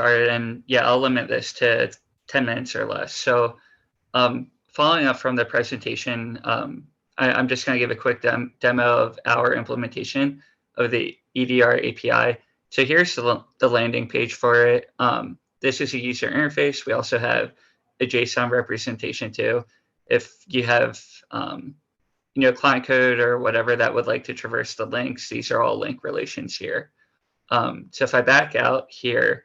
started, and yeah, I'll limit this to 10 minutes or less. So following up from the presentation, I'm just going to give a quick demo of our implementation of the EDR API. So here's the landing page for it. This is a user interface. We also have a JSON representation too. If you have client code or whatever that would like to traverse the links, these are all link relations here. So if I back out here,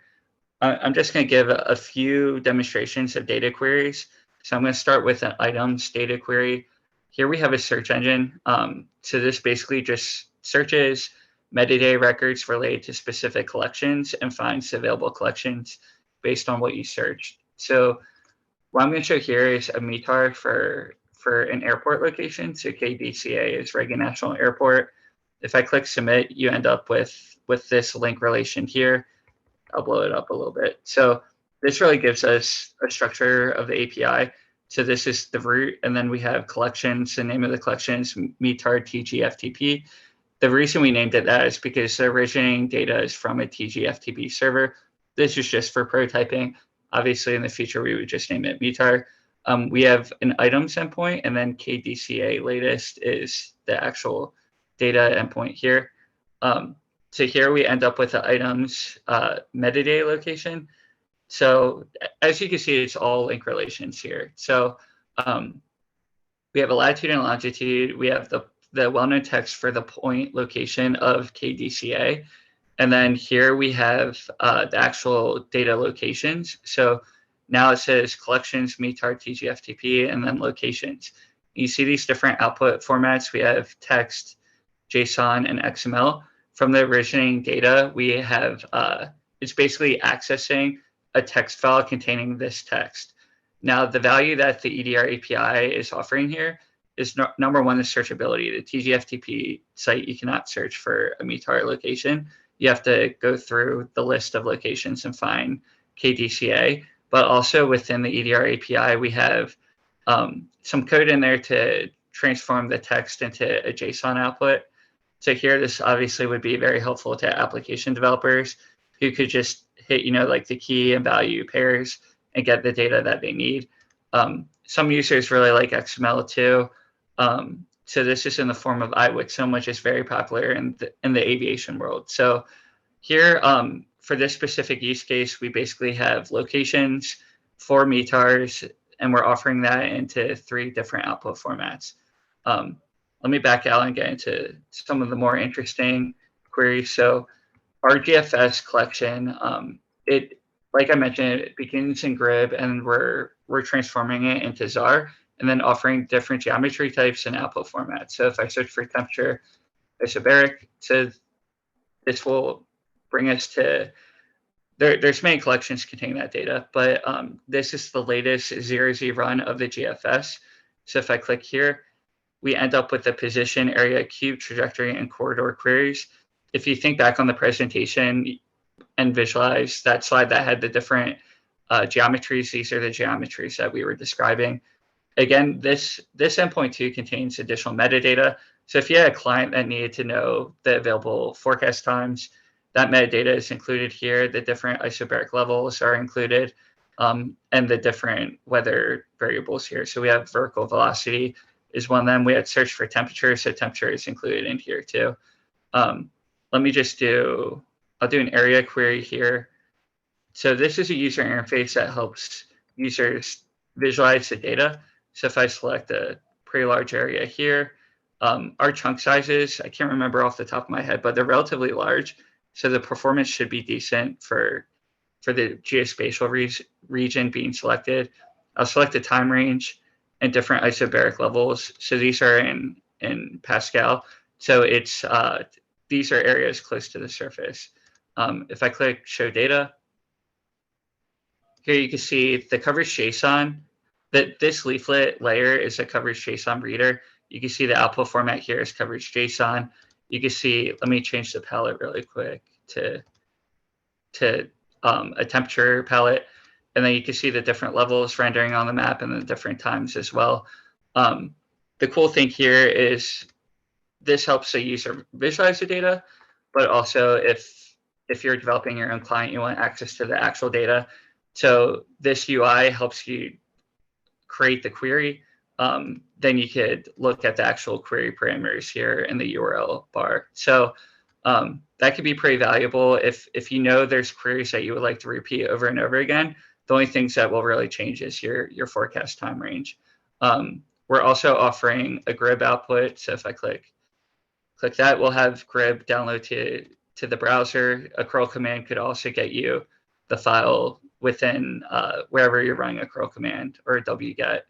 I'm just going to give a few demonstrations of data queries. So I'm going to start with an items data query. Here we have a search engine. So this basically just searches metadata records related to specific collections and finds available collections based on what you searched. So what I'm going to show here is a METAR for an airport location. So KDCA is Reagan National Airport. If I click submit, you end up with this link relation here. I'll blow it up a little bit. So this really gives us a structure of the API. So this is the root, and then we have collections. The name of the collection is METAR TGFTP. The reason we named it that is because the originating data is from a TGFTP server. This is just for prototyping. Obviously, in the future, we would just name it METAR. We have an items endpoint, and then KDCA latest is the actual data endpoint here. So here we end up with the items metadata location. So as you can see, it's all link relations here. So we have a latitude and longitude. We have the well-known text for the point location of KDCA. And then here we have the actual data locations. So now it says collections, METAR, TGFTP, and then locations. You see these different output formats. We have text, JSON, and XML. From the originating data, we have, it's basically accessing a text file containing this text. Now, the value that the EDR API is offering here is number one, the searchability. The TGFTP site, you cannot search for a METAR location. You have to go through the list of locations and find KDCA. But also within the EDR API, we have some code in there to transform the text into a JSON output. So here, this obviously would be very helpful to application developers who could just hit, like the key and value pairs and get the data that they need. Some users really like XML too. So this is in the form of iWixom, which is very popular in the aviation world. So here, for this specific use case, we basically have locations, 4 METARs, and we're offering that into 3 different output formats. Let me back out and get into some of the more interesting queries. So our GFS collection, like I mentioned, it begins in Grib, and we're transforming it into ZAR, and then offering different geometry types and output formats. So if I search for temperature isobaric, so this will bring us to, there's many collections containing that data, but this is the latest 0Z run of the GFS. So if I click here, we end up with the position, area, cube, trajectory, and corridor queries. If you think back on the presentation and visualize that slide that had the different geometries, these are the geometries that we were describing. Again, this endpoint too contains additional metadata. So if you had a client that needed to know the available forecast times, that metadata is included here. The different isobaric levels are included, and the different weather variables here. So we have vertical velocity is one of them. We had search for temperature, so temperature is included in here too. Let me just I'll do an area query here. So this is a user interface that helps users visualize the data. So if I select a pretty large area here, our chunk sizes, I can't remember off the top of my head, but they're relatively large. So the performance should be decent for the geospatial region being selected. I'll select the time range and different isobaric levels. So these are in Pascal. So it's these are areas close to the surface. If I click show data, here you can see the coverage JSON. That this leaflet layer is a coverage JSON reader. You can see the output format here is coverage JSON. You can see, let me change the palette really quick to a temperature palette. And then you can see the different levels rendering on the map and the different times as well. The cool thing here is this helps the user visualize the data, but also if if you're developing your own client, you want access to the actual data. So this UI helps you create the query. Then you could look at the actual query parameters here in the URL bar. So that could be pretty valuable if you know there's queries that you would like to repeat over and over again. The only things that will really change is your forecast time range. We're also offering a GRIB output. So if I click that, we'll have GRIB download to the browser. A curl command could also get you the file within wherever you're running a curl command or a wget.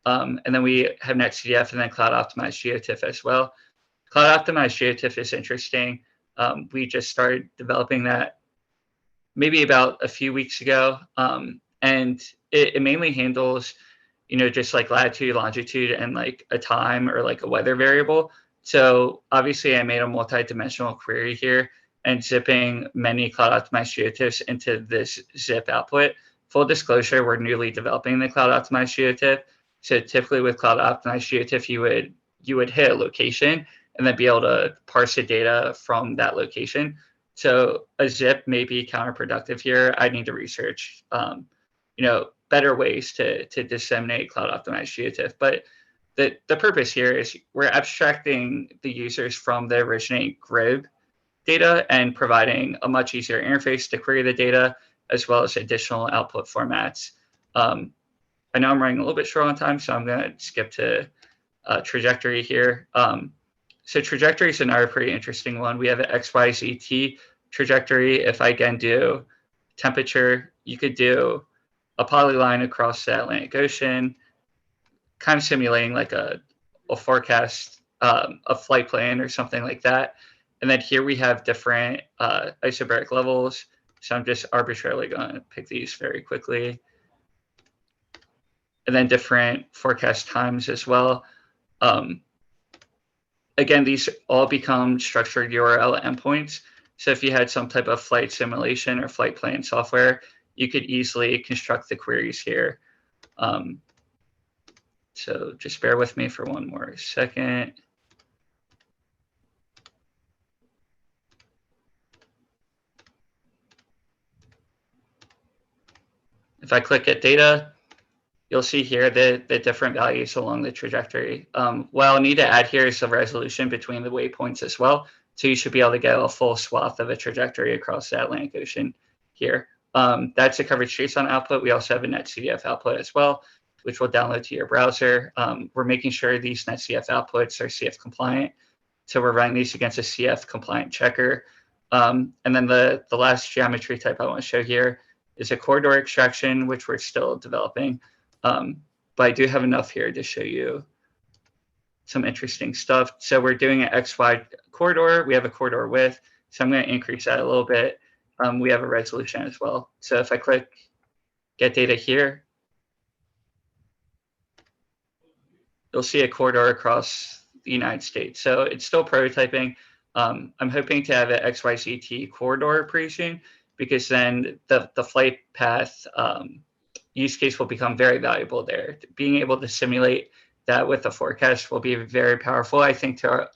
And then we have NetCDF and then Cloud Optimized GeoTIFF as well. Cloud Optimized GeoTIFF is interesting. We just started developing that maybe about a few weeks ago. And it mainly handles, just like latitude, longitude, and like a time or like a weather variable. So obviously I made a multi-dimensional query here and zipping many Cloud Optimized GeoTIFFs into this zip output. Full disclosure, we're newly developing the Cloud Optimized GeoTIFF. So typically with Cloud Optimized GeoTIFF, you would hit a location and then be able to parse the data from that location. So a zip may be counterproductive here. I need to research, better ways to disseminate Cloud Optimized GeoTIFF. But the purpose here is we're abstracting the users from the originate GRIB data and providing a much easier interface to query the data, as well as additional output formats. I know I'm running a little bit short on time, so I'm going to skip to trajectory here. So trajectory is another pretty interesting one. We have an XYZT trajectory. If I again do temperature, you could do a polyline across the Atlantic Ocean, kind of simulating like a forecast, a flight plan or something like that. And then here we have different isobaric levels. So I'm just arbitrarily going to pick these very quickly. And then different forecast times as well. Again, these all become structured URL endpoints. So if you had some type of flight simulation or flight plan software, you could easily construct the queries here. So just bear with me for one more second. If I click Get Data, you'll see here the different values along the trajectory. What I'll need to add here is the resolution between the waypoints as well. So you should be able to get a full swath of a trajectory across the Atlantic Ocean here. That's a coverage JSON output. We also have a NetCDF output as well, which will download to your browser. We're making sure these NetCDF outputs are CF compliant. So we're running these against a CF compliant checker. And then the last geometry type I want to show here is a corridor extraction, which we're still developing. But I do have enough here to show you some interesting stuff. So we're doing an XY corridor. We have a corridor width. So I'm going to increase that a little bit. We have a resolution as well. So if I click Get Data here, you'll see a corridor across the United States. So it's still prototyping. I'm hoping to have an XYZT corridor pretty soon, because then the flight path use case will become very valuable there. Being able to simulate that with the forecast will be very powerful, I think, to our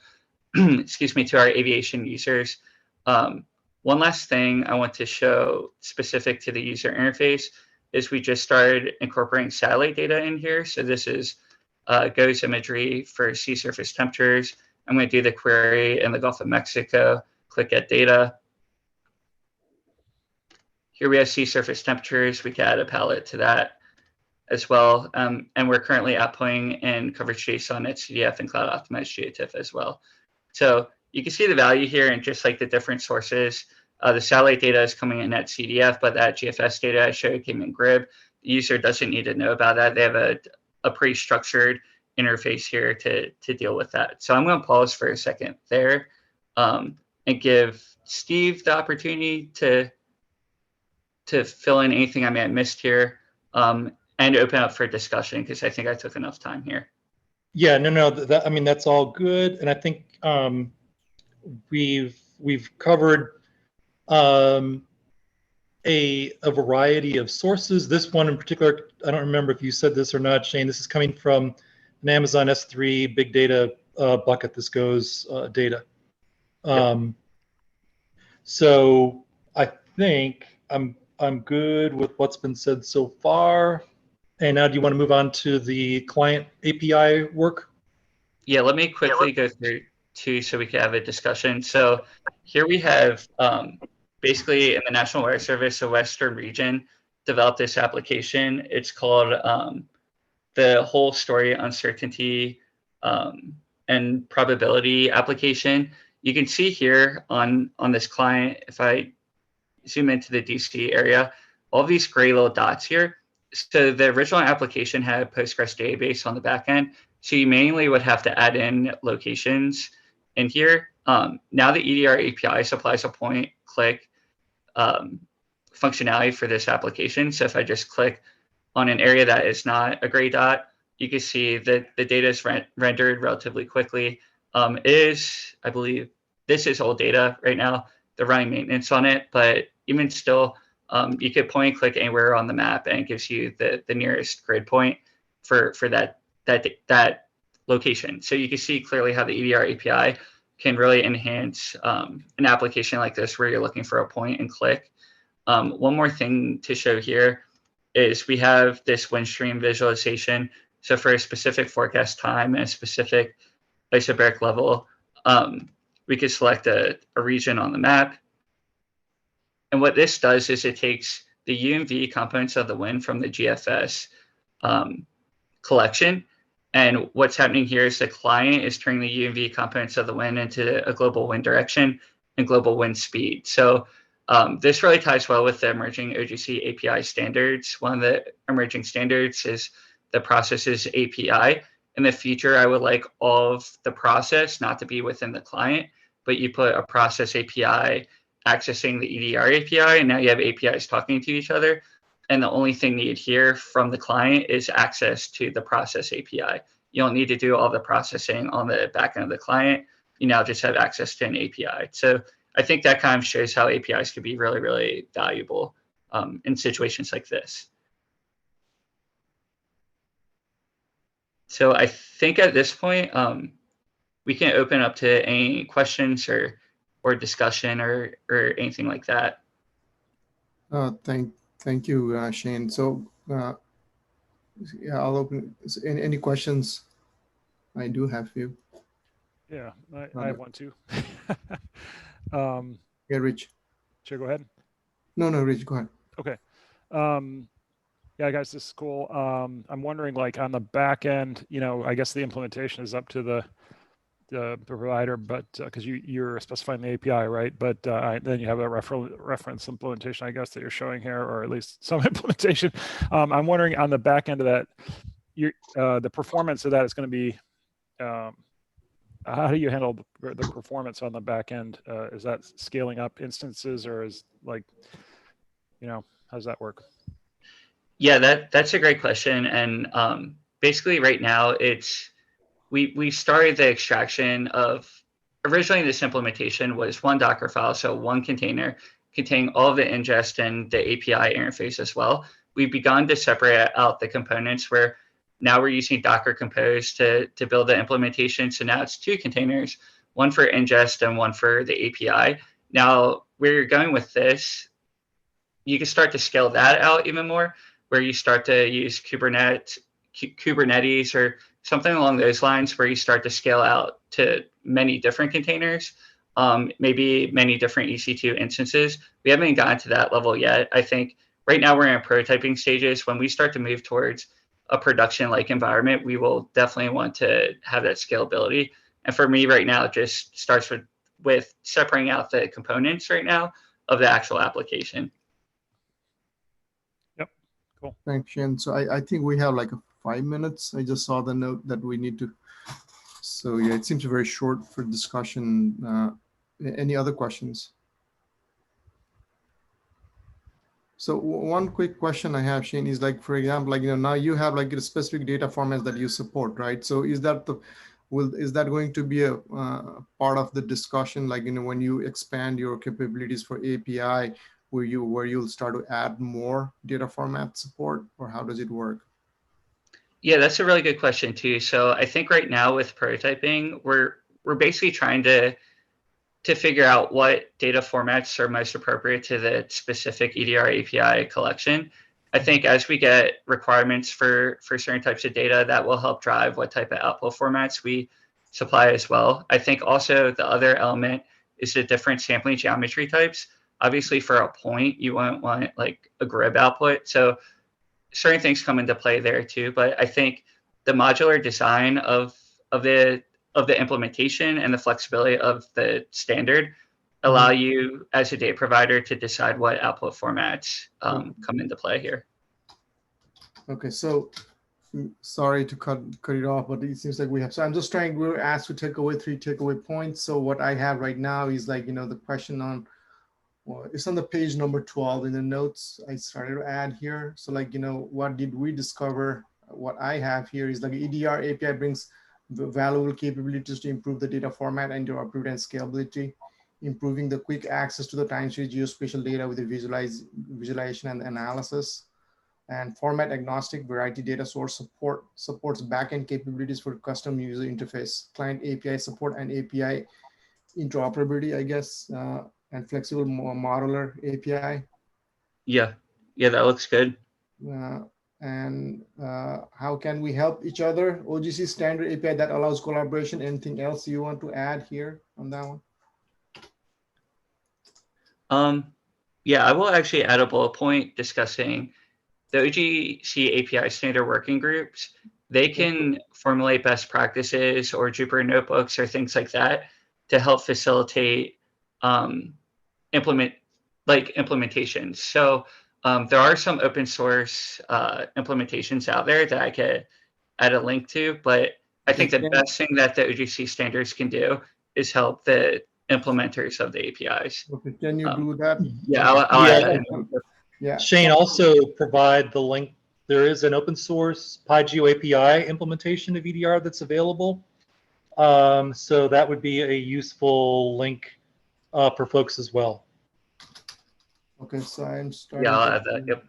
to our aviation users. One last thing I want to show specific to the user interface is we just started incorporating satellite data in here. So this is GOES imagery for sea surface temperatures. I'm going to do the query in the Gulf of Mexico, click Get Data. Here we have sea surface temperatures. We can add a palette to that as well. And we're currently outputting in coverage JSON, NetCDF, and Cloud Optimized GeoTIFF as well. So you can see the value here and just like the different sources. The satellite data is coming in NetCDF, but that GFS data I showed came in GRIB. The user doesn't need to know about that. They have a pretty structured interface here to deal with that. So I'm going to pause for a second there and give Steve the opportunity to fill in anything I may have missed here and open up for discussion, because I think I took enough time here. Yeah, no, I mean, that's all good. And I think we've covered a variety of sources. This one in particular, I don't remember if you said this or not, Shane. This is coming from an Amazon S3 big data bucket. This goes data. Yep. So think I'm good with what's been said so far. And now do you want to move on to the client API work? Yeah, let me quickly go through two so we can have a discussion. So here we have basically in the National Weather Service, the Western region developed this application. It's called the Whole Story Uncertainty and Probability application. You can see here on this client, if I zoom into the DC area, all these gray little dots here. So the original application had a Postgres database on the back end. So you manually would have to add in locations in here. Now the EDR API supplies a point click functionality for this application. So if I just click on an area that is not a gray dot, you can see that the data is rendered relatively quickly. It is, I believe, this is old data right now. They're running maintenance on it, but even still, you could point and click anywhere on the map, and it gives you the nearest grid point for that location. So you can see clearly how the EDR API can really enhance an application like this where you're looking for a point and click. One more thing to show here is we have this wind stream visualization. So for a specific forecast time and a specific isobaric level, we could select a region on the map. And what this does is it takes the UMV components of the wind from the GFS collection. And what's happening here is the client is turning the UMV components of the wind into a global wind direction and global wind speed. So this really ties well with the emerging OGC API standards. One of the emerging standards is the processes API. In the future, I would like all of the process not to be within the client, but you put a process API accessing the EDR API, and now you have APIs talking to each other. And the only thing needed here from the client is access to the process API. You don't need to do all the processing on the back end of the client. You now just have access to an API. So I think that kind of shows how APIs could be really, really valuable in situations like this. So I think at this point, we can open up to any questions or discussion or anything like that. Thank you, Shane. So yeah, I'll open any questions. I do have a few. Yeah, I have one too. Yeah, Rich. Sure, go ahead. No, Rich, go ahead. Okay. Yeah, guys, this is cool. I'm wondering, like on the back end, I guess the implementation is up to the provider, but because you're specifying the API, right? But then you have a reference implementation, I guess, that you're showing here, or at least some implementation. I'm wondering on the back end of that, the performance of that is going to be. How do you handle the performance on the back end? Is that scaling up instances, or is like, how does that work? Yeah, that's a great question. And basically right now we started the extraction of, originally this implementation was one Docker file, so one container containing all of the ingest and the API interface as well. We've begun to separate out the components where now we're using Docker Compose to build the implementation. So now it's two containers, one for ingest and one for the API. Now, where you're going with this, you can start to scale that out even more, where you start to use Kubernetes or something along those lines, where you start to scale out to many different containers, maybe many different EC2 instances. We haven't even gotten to that level yet. I think right now we're in prototyping stages. When we start to move towards a production-like environment, we will definitely want to have that scalability. And for me right now, it just starts with separating out the components right now of the actual application. Yep, cool. Thanks, Shane. So I think we have like 5 minutes. I just saw the note that we need to. So yeah, it seems very short for discussion. Any other questions? So one quick question I have, Shane, is like, for example, like, now you have like a specific data formats that you support, right? So is that going to be a part of the discussion, like, when you expand your capabilities for API, where you'll start to add more data format support, or how does it work? Yeah, that's a really good question too. So I think right now with prototyping, we're basically trying to to figure out what data formats are most appropriate to the specific EDR API collection. I think as we get requirements for certain types of data, that will help drive what type of output formats we supply as well. I think also the other element is the different sampling geometry types. Obviously, for a point, you won't want like a grid output. So certain things come into play there too. But I think the modular design of the implementation and the flexibility of the standard allow you as a data provider to decide what output formats come into play here. Okay, so sorry to cut it off, but it seems like we have. So I'm just trying. We're asked to take away 3 takeaway points. So what I have right now is like, you know, the question on, well, it's on the page number 12 in the notes I started to add here. So like, you know, what did we discover? What I have here is like EDR API brings valuable capabilities to improve the data format and interoperability and scalability, improving the quick access to the time series geospatial data with the visualization and analysis, and format agnostic variety data source supports backend capabilities for custom user interface, client API support and API interoperability, I guess, and flexible modular API. Yeah, that looks good. And how can we help each other? OGC standard API that allows collaboration. Anything else you want to add here on that one? Yeah, I will actually add a bullet point discussing the OGC API standard working groups. They can formulate best practices or Jupyter notebooks or things like that to help facilitate implementations. So there are some open source implementations out there that I could add a link to, but I think the best thing that the OGC standards can do is help the implementers of the APIs. Okay, can you do that? Yeah, I'll add that in. Yeah. Shane, also provide the link. There is an open source PyGeo API implementation of EDR that's available. So that would be a useful link for folks as well. Okay, so I'm starting. Yeah, I'll add that. Yep.